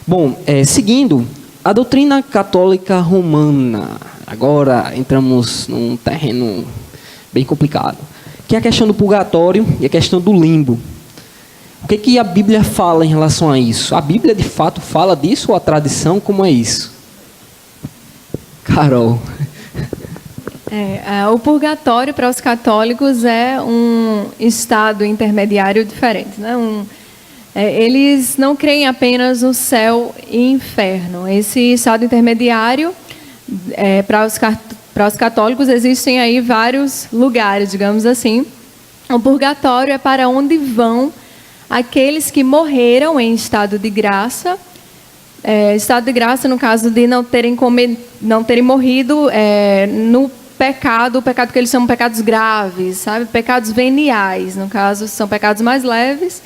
Bom, seguindo, a doutrina católica romana, agora entramos num terreno bem complicado, que é a questão do purgatório e a questão do limbo. O que a Bíblia fala em relação a isso? A Bíblia, de fato, fala disso ou a tradição, como é isso? Carol. O purgatório para os católicos é um estado intermediário diferente, né? Eles não creem apenas no céu e inferno. Esse estado intermediário, para os católicos, existem aí vários lugares, digamos assim. O purgatório é para onde vão aqueles que morreram em estado de graça. Estado de graça no caso de não terem morrido no pecado, o pecado que eles chamam de pecados graves, sabe? Pecados veniais, no caso, são pecados mais leves,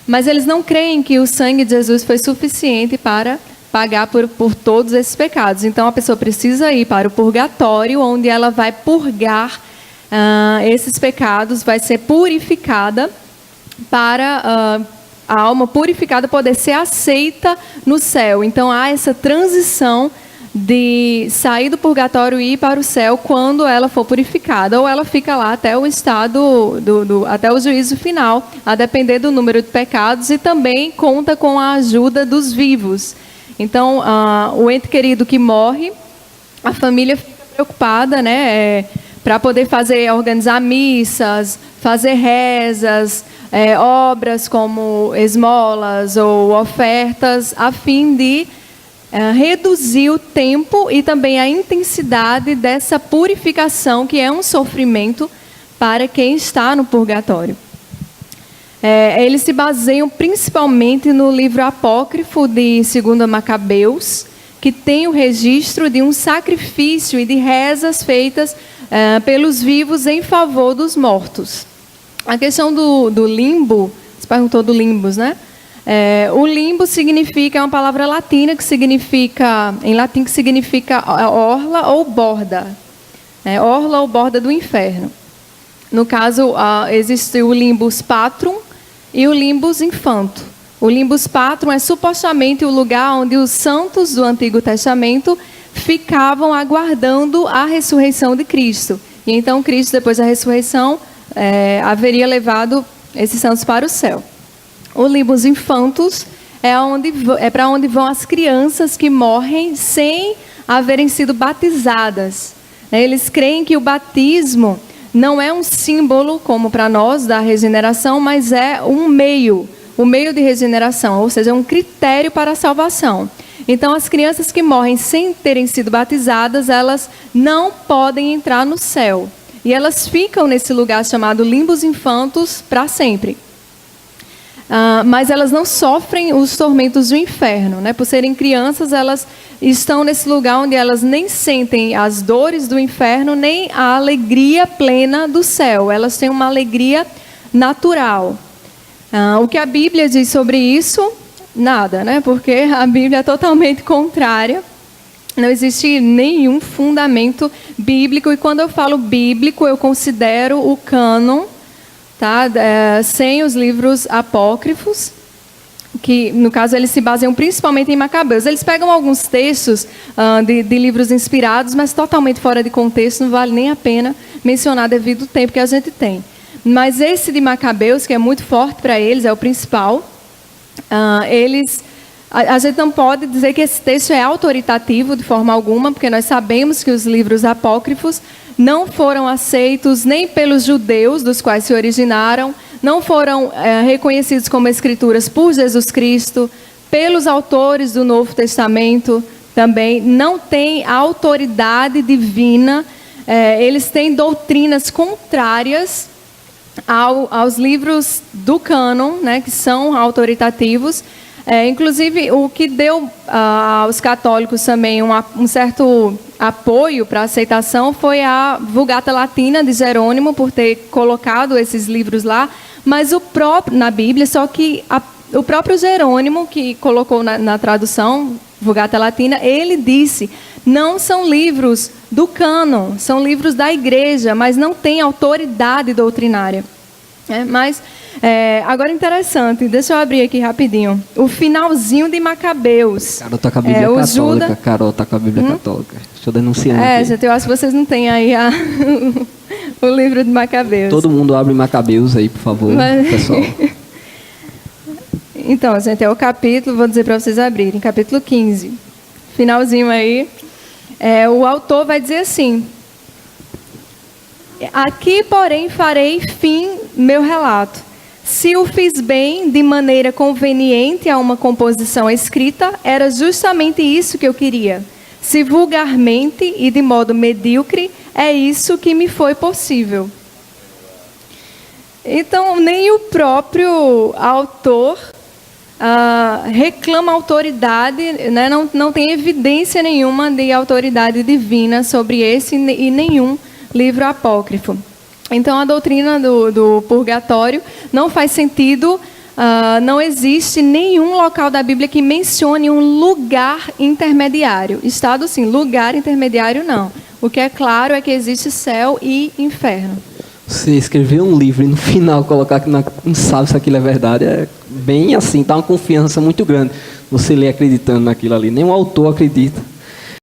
mas eles não creem que o sangue de Jesus foi suficiente para pagar por todos esses pecados. Então, a pessoa precisa ir para o purgatório, onde ela vai purgar esses pecados, vai ser purificada para a alma purificada poder ser aceita no céu. Então, há essa transição de sair do purgatório e ir para o céu quando ela for purificada, ou ela fica lá até o estado, até o juízo final, a depender do número de pecados, e também conta com a ajuda dos vivos. Então, o ente querido que morre, a família fica preocupada, né, para poder organizar missas, fazer rezas, obras como esmolas ou ofertas, a fim de reduzir o tempo e também a intensidade dessa purificação, que é um sofrimento para quem está no purgatório. Eles se baseiam principalmente no livro apócrifo de 2 Macabeus, que tem o registro de um sacrifício e de rezas feitas pelos vivos em favor dos mortos. A questão do limbo, você perguntou do limbus, né? O limbo significa, é uma palavra latina em latim que significa orla ou borda. Orla ou borda do inferno. No caso, existe o limbus patrum e o limbus infanto. O limbus patrum é supostamente o lugar onde os santos do Antigo Testamento ficavam aguardando a ressurreição de Cristo. E então Cristo, depois da ressurreição, haveria levado esses santos para o céu. O limbus infantus é para onde vão as crianças que morrem sem haverem sido batizadas. Eles creem que o batismo não é um símbolo, como para nós, da regeneração, mas é um meio de regeneração, ou seja, um critério para a salvação. Então, as crianças que morrem sem terem sido batizadas, elas não podem entrar no céu. E elas ficam nesse lugar chamado limbus infantus para sempre. Mas elas não sofrem os tormentos do inferno, né? Por serem crianças, elas estão nesse lugar onde elas nem sentem as dores do inferno, nem a alegria plena do céu. Elas têm uma alegria natural. O que a Bíblia diz sobre isso? Nada, né? Porque a Bíblia é totalmente contrária. Não existe nenhum fundamento bíblico. E quando eu falo bíblico, eu considero o cânon, tá? Sem os livros apócrifos, que no caso eles se baseiam principalmente em Macabeus. Eles pegam alguns textos de livros inspirados, mas totalmente fora de contexto, não vale nem a pena mencionar devido ao tempo que a gente tem. Mas esse de Macabeus, que é muito forte para eles, é o principal. A gente não pode dizer que esse texto é autoritativo de forma alguma, porque nós sabemos que os livros apócrifos não foram aceitos nem pelos judeus, dos quais se originaram, não foram reconhecidos como escrituras por Jesus Cristo, pelos autores do Novo Testamento também, não tem autoridade divina, eles têm doutrinas contrárias aos livros do cânon, né, que são autoritativos. Inclusive, o que deu aos católicos também um certo apoio para a aceitação foi a Vulgata Latina de Jerônimo, por ter colocado esses livros lá, mas na Bíblia, só que o próprio Jerônimo, que colocou na tradução, Vulgata Latina, ele disse, não são livros do cânon, são livros da igreja, mas não tem autoridade doutrinária. Mas Agora, interessante, deixa eu abrir aqui rapidinho. O finalzinho de Macabeus. Carol tá com a Bíblia católica. Carol tá com a Bíblia católica. Estou denunciando aqui. Gente, eu acho que vocês não têm aí o livro de Macabeus. Todo mundo abre Macabeus aí, por favor, pessoal. Então, gente, é o capítulo, vou dizer para vocês abrirem, capítulo 15. Finalzinho aí. O autor vai dizer assim: aqui, porém, farei fim meu relato. Se o fiz bem, de maneira conveniente a uma composição escrita, era justamente isso que eu queria. Se vulgarmente e de modo medíocre, é isso que me foi possível. Então, nem o próprio autor reclama autoridade, né? Não tem evidência nenhuma de autoridade divina sobre esse e nenhum livro apócrifo. Então, a doutrina do purgatório não faz sentido, não existe nenhum local da Bíblia que mencione um lugar intermediário. Estado, sim, lugar intermediário, não. O que é claro é que existe céu e inferno. Você escrever um livro e no final colocar que não sabe se aquilo é verdade, é bem assim, dá uma confiança muito grande. Você lê acreditando naquilo ali. Nem o autor acredita.